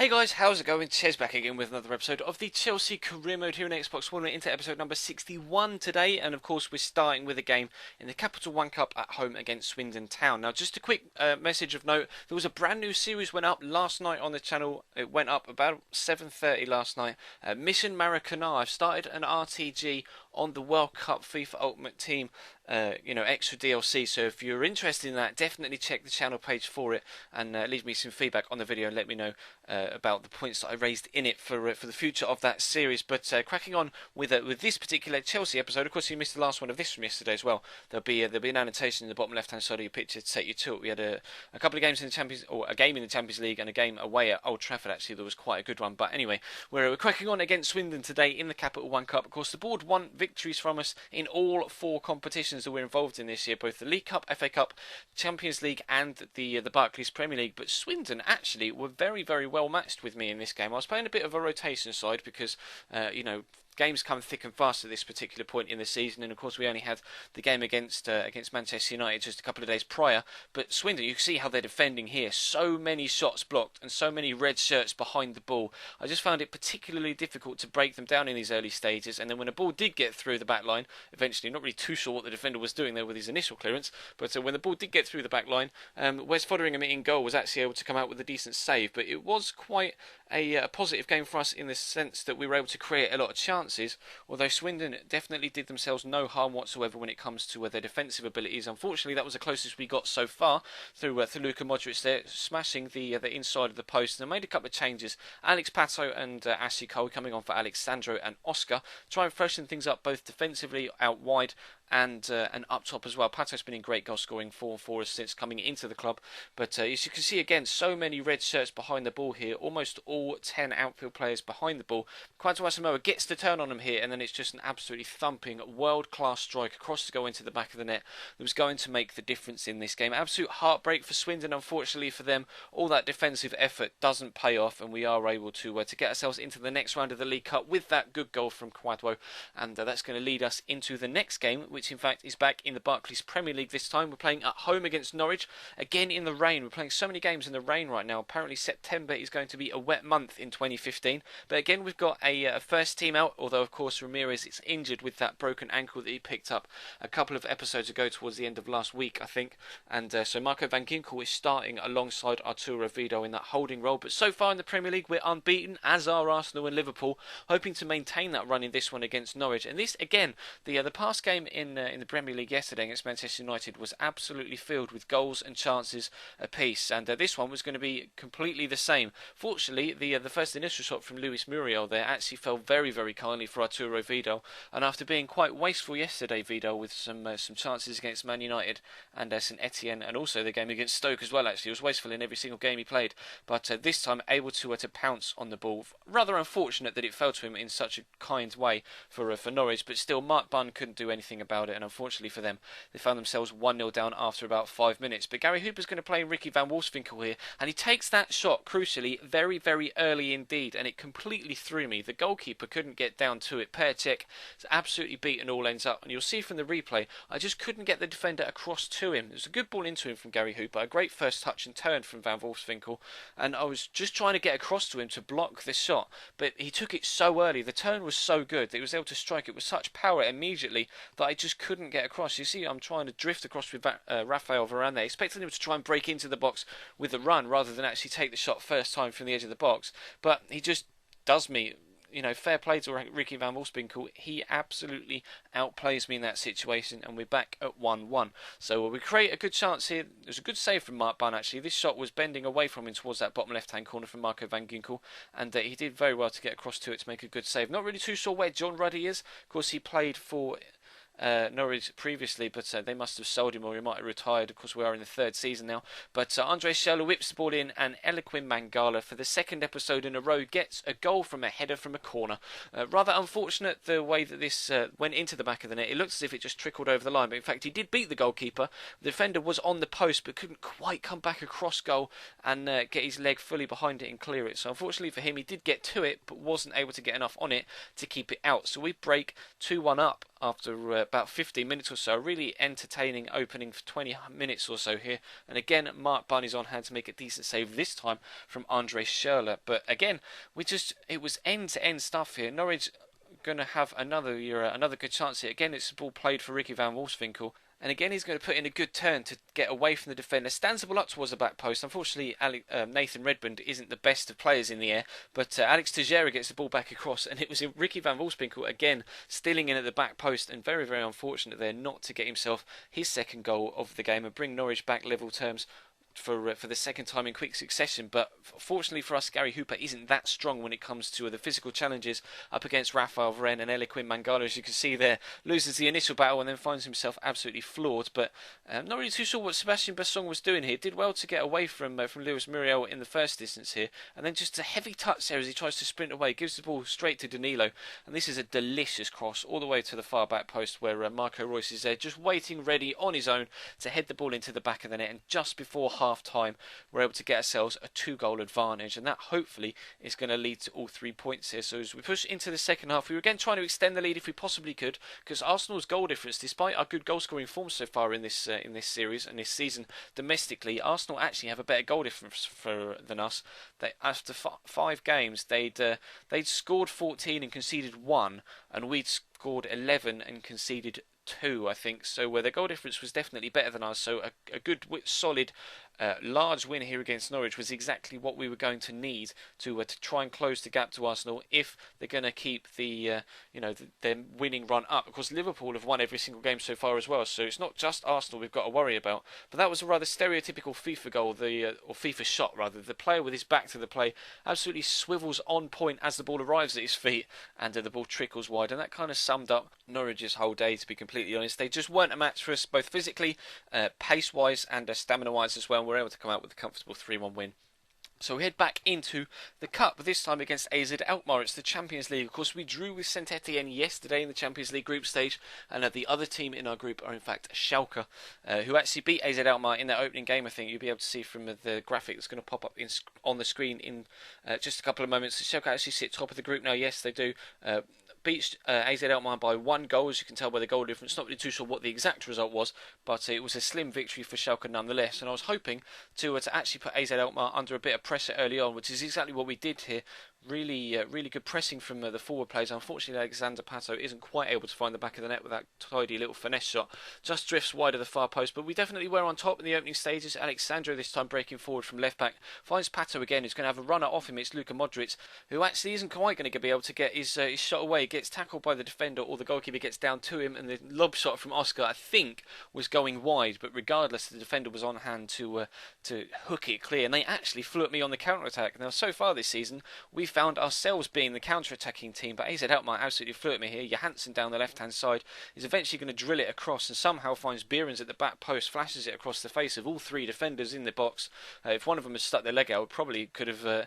Hey guys, how's it going? Ches back again with another episode of the Chelsea Career Mode here on Xbox One. We're into episode number 61 today, and of course we're starting with a game in the Capital One Cup at home against Swindon Town. Now, just a quick message of note, there was a brand new series went up last night on the channel. It went up about 7:30 last night. Mission Maracana. I've started an RTG on the World Cup FIFA Ultimate Team, extra DLC. So if you're interested in that, definitely check the channel page for it and leave me some feedback on the video and let me know about the points that I raised in it for the future of that series. But cracking on with this particular Chelsea episode. Of course, you missed the last one of this from yesterday as well. There'll be an annotation in the bottom left-hand side of your picture to take you to it. We had a couple of games in the Champions, or a game in the Champions League and a game away at Old Trafford. Actually, there was quite a good one. But anyway, we're cracking on against Swindon today in the Capital One Cup. Of course, the board won victories from us in all four competitions that we're involved in this year, both the League Cup, FA Cup, Champions League, and the Barclays Premier League. But Swindon actually were very, very well matched with me in this game. I was playing a bit of a rotation side because, games come thick and fast at this particular point in the season, and of course we only had the game against Manchester United just a couple of days prior. But Swindon, you can see how they're defending here. So many shots blocked and so many red shirts behind the ball. I just found it particularly difficult to break them down in these early stages, and then when a ball did get through the back line, eventually, not really too sure what the defender was doing there with his initial clearance, but when the ball did get through the back line, Wes Foderingham in goal was actually able to come out with a decent save. But it was quite a positive game for us in the sense that we were able to create a lot of chances, although Swindon definitely did themselves no harm whatsoever when it comes to their defensive abilities. Unfortunately, that was the closest we got so far through Luka Modric there, smashing the inside of the post. And they made a couple of changes. Alex Pato and Ashley Cole coming on for Alexandro and Oscar, try and freshen things up both defensively out wide and up top as well. Pato's been in great goal scoring form for us since coming into the club. But as you can see again, so many red shirts behind the ball here. Almost all 10 outfield players behind the ball. Quantum Asamoah gets the turn on him here, and then it's just an absolutely thumping, world-class strike across the goal into the back of the net that was going to make the difference in this game. Absolute heartbreak for Swindon, unfortunately for them. All that defensive effort doesn't pay off, and we are able to get ourselves into the next round of the League Cup with that good goal from Kwadwo, and that's going to lead us into the next game, which in fact is back in the Barclays Premier League this time. We're playing at home against Norwich, again in the rain. We're playing so many games in the rain right now. Apparently September is going to be a wet month in 2015. But again, we've got a first team out, although of course Ramirez is injured with that broken ankle that he picked up a couple of episodes ago towards the end of last week, I think. And so Marco van Ginkel is starting alongside Arturo Vidal in that holding role. But so far in the Premier League, we're unbeaten, as are Arsenal and Liverpool, hoping to maintain that run in this one against Norwich. And this, again, the past game in the Premier League yesterday against Manchester United was absolutely filled with goals and chances apiece, and this one was going to be completely the same. Fortunately, the first initial shot from Luis Muriel there actually fell very, very kindly for Arturo Vidal, and after being quite wasteful yesterday, Vidal, with some chances against Man United and St Etienne, and also the game against Stoke as well. Actually, he was wasteful in every single game he played, but this time able to pounce on the ball. Rather unfortunate that it fell to him in such a kind way for Norwich, but still Mark Bunn couldn't do anything about it, and unfortunately for them, they found themselves 1-0 down after about 5 minutes. But Gary Hooper's going to play Ricky van Wolfswinkel here, and he takes that shot, crucially, very, very early indeed, and it completely threw me. The goalkeeper couldn't get down to it. Perchek is absolutely beaten all ends up, and you'll see from the replay, I just couldn't get the defender across to him. It was a good ball into him from Gary Hooper, a great first touch and turn from van Wolfswinkel, and I was just trying to get across to him to block the shot, but he took it so early. The turn was so good that he was able to strike it with such power immediately that I just couldn't get across. You see, I'm trying to drift across with Rafael Varane there, expecting him to try and break into the box with the run rather than actually take the shot first time from the edge of the box, but he just does me. Fair play to Ricky van Wolfswinkel. He absolutely outplays me in that situation, and we're back at 1-1. So we create a good chance here. There's a good save from Mark Bunn, actually. This shot was bending away from him towards that bottom left-hand corner from Marco van Ginkel, and he did very well to get across to it to make a good save. Not really too sure where John Ruddy is. Of course, he played for Norwich previously, but they must have sold him, or he might have retired. Of course, we are in the third season now. But Andre Schürrle whips the ball in, and Eloquim Mangala, for the second episode in a row, gets a goal from a header from a corner. Rather unfortunate the way that this went into the back of the net. It looked as if it just trickled over the line, but in fact he did beat the goalkeeper. The defender was on the post, but couldn't quite come back across goal and get his leg fully behind it and clear it. So unfortunately for him, he did get to it, but wasn't able to get enough on it to keep it out. So we break 2-1 up after about 15 minutes or so. A really entertaining opening for 20 minutes or so here. And again, Mark Barney's on hand to make a decent save this time from Andre Schürrle. But again, it was end-to-end stuff here. Norwich going to have another good chance here. Again, it's the ball played for Ricky van Wolfswinkel. And again, he's going to put in a good turn to get away from the defender. Stands the ball up towards the back post. Unfortunately, Nathan Redmond isn't the best of players in the air. But Alex Teixeira gets the ball back across. And it was Ricky van Wolfswinkel, again, stealing in at the back post. And very, very unfortunate there not to get himself his second goal of the game and bring Norwich back level terms for the second time in quick succession. But fortunately for us, Gary Hooper isn't that strong when it comes to the physical challenges up against Rafael Varane and Eliquim Mangala. As you can see there, loses the initial battle and then finds himself absolutely floored. But not really too sure what Sebastian Bassong was doing here. Did well to get away from Lewis Muriel in the first instance here, and then just a heavy touch there as he tries to sprint away, gives the ball straight to Danilo, and this is a delicious cross all the way to the far back post where Marco Reus is there just waiting ready on his own to head the ball into the back of the net. And just before half time, we're able to get ourselves a 2-goal advantage, and that hopefully is going to lead to all 3 points here. So as we push into the second half, we were again trying to extend the lead if we possibly could, because Arsenal's goal difference, despite our good goal scoring form so far in this series and this season domestically, Arsenal actually have a better goal difference than us. After 5 games, they'd scored 14 and conceded 1, and we'd scored 11 and conceded 2, I think. So their goal difference was definitely better than ours. So a good, solid, large win here against Norwich was exactly what we were going to need to try and close the gap to Arsenal if they're going to keep their winning run up. Of course, Liverpool have won every single game so far as well, so it's not just Arsenal we've got to worry about. But that was a rather stereotypical FIFA goal, or FIFA shot rather. The player with his back to the play absolutely swivels on point as the ball arrives at his feet, and the ball trickles wide, and that kind of summed up Norwich's whole day, to be completely honest. They just weren't a match for us, both physically, pace-wise, and stamina-wise as well. We're able to come out with a comfortable 3-1 win. So we head back into the Cup, this time against AZ Alkmaar. It's the Champions League. Of course, we drew with Saint Etienne yesterday in the Champions League group stage, and the other team in our group are in fact Schalke, who actually beat AZ Alkmaar in their opening game. I think you'll be able to see from the graphic that's going to pop up on the screen in just a couple of moments. Schalke actually sit top of the group now. Yes, they do. Beat AZ Alkmaar by 1 goal, as you can tell by the goal difference. Not really too sure what the exact result was, but it was a slim victory for Schalke nonetheless. And I was hoping to actually put AZ Alkmaar under a bit of pressure early on, which is exactly what we did here. Really good pressing from the forward players. Unfortunately, Alexander Pato isn't quite able to find the back of the net with that tidy little finesse shot. Just drifts wide of the far post, but we definitely were on top in the opening stages. Alexandro this time breaking forward from left back. Finds Pato again, who's going to have a runner off him. It's Luka Modric, who actually isn't quite going to be able to get his shot away. Gets tackled by the defender, or the goalkeeper gets down to him, and the lob shot from Oscar, I think, was going wide. But regardless, the defender was on hand to hook it clear, and they actually flew at me on the counter-attack. Now, so far this season, we found ourselves being the counter-attacking team, but AZ Alkmaar absolutely flew at me here. Johansson down the left-hand side is eventually going to drill it across, and somehow finds Behrens at the back post, flashes it across the face of all 3 defenders in the box. If one of them had stuck their leg out, probably could have,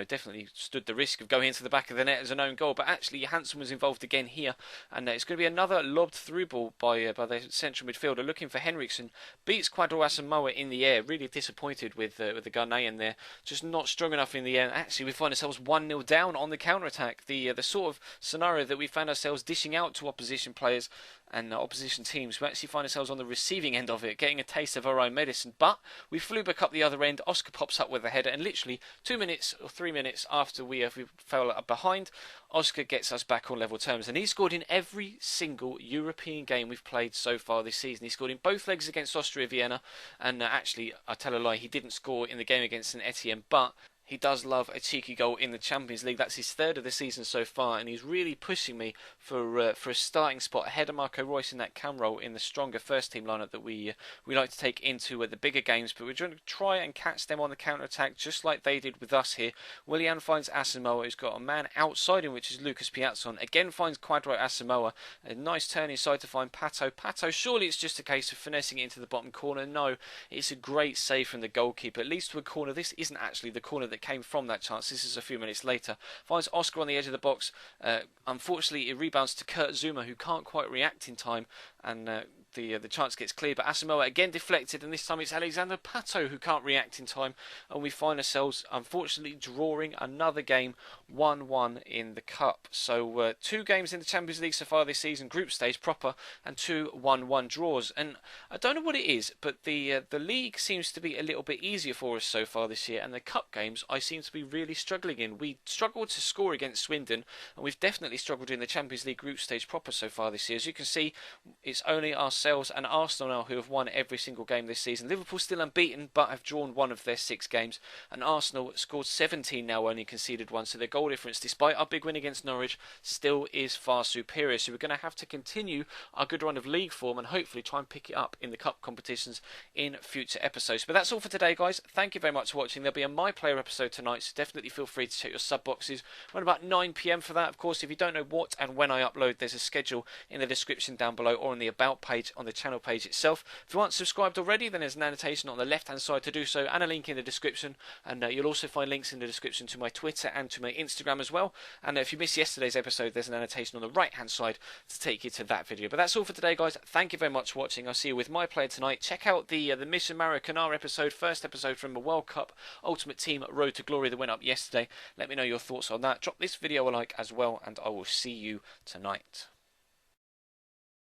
definitely stood the risk of going into the back of the net as an own goal. But actually, Johansson was involved again here, and it's going to be another lobbed through ball by the central midfielder looking for Henriksen. Beats Kwadwo Asamoah in the air. Really disappointed with the Ghanaian there, just not strong enough in the air. Actually, we find ourselves 1-0 down on the counter-attack. The sort of scenario that we found ourselves dishing out to opposition players and opposition teams. We actually find ourselves on the receiving end of it, getting a taste of our own medicine. But we flew back up the other end. Oscar pops up with a header, and literally 2 minutes or 3 minutes after we fell behind, Oscar gets us back on level terms. And he scored in every single European game we've played so far this season. He scored in both legs against Austria Vienna, and actually, I tell a lie, he didn't score in the game against St Etienne, but he does love a cheeky goal in the Champions League. That's his 3rd of the season so far, and he's really pushing me for a starting spot ahead of Marco Reus in that cam role in the stronger first team lineup that we like to take into the bigger games. But we're going to try and catch them on the counter attack just like they did with us here. Willian finds Asamoah, who's got a man outside him, which is Lucas Piazzon. Again finds Kwadwo Asamoah. A nice turn inside to find Pato. Pato, surely it's just a case of finessing it into the bottom corner. No, it's a great save from the goalkeeper. It leads to a corner. This isn't actually the corner that came from that chance. This is a few minutes later. Finds Oscar on the edge of the box. Unfortunately, it rebounds to Kurt Zuma, who can't quite react in time and the chance gets clear, but Asamoah again deflected, and this time it's Alexander Pato who can't react in time, and we find ourselves unfortunately drawing another game 1-1 in the Cup. So 2 games in the Champions League so far this season, group stage proper, and 2 1-1 draws. And I don't know what it is, but the league seems to be a little bit easier for us so far this year, and the Cup games I seem to be really struggling in. We struggled to score against Swindon, and we've definitely struggled in the Champions League group stage proper so far this year. As you can see, it's only ourselves and Arsenal now who have won every single game this season. Liverpool still unbeaten, but have drawn 1 of their 6 games, and Arsenal scored 17 now, only conceded 1, so their goal difference, despite our big win against Norwich, still is far superior. So we're going to have to continue our good run of league form and hopefully try and pick it up in the Cup competitions in future episodes. But that's all for today, guys. Thank you very much for watching. There'll be a My Player episode tonight, so definitely feel free to check your sub boxes around about 9 PM for that. Of course, if you don't know what and when I upload, there's a schedule in the description down below or on the About page on the channel page itself. If you aren't subscribed already, then there's an annotation on the left hand side to do so, and a link in the description. And you'll also find links in the description to my Twitter and to my Instagram as well. And if you missed yesterday's episode, there's an annotation on the right hand side to take you to that video. But that's all for today, guys. Thank you very much for watching. I'll see you with My Player tonight. Check out the Mission Mario Canara episode, first episode from the World Cup Ultimate Team Road to Glory that went up yesterday. Let me know your thoughts on that. Drop this video a like as well, and I will see you tonight.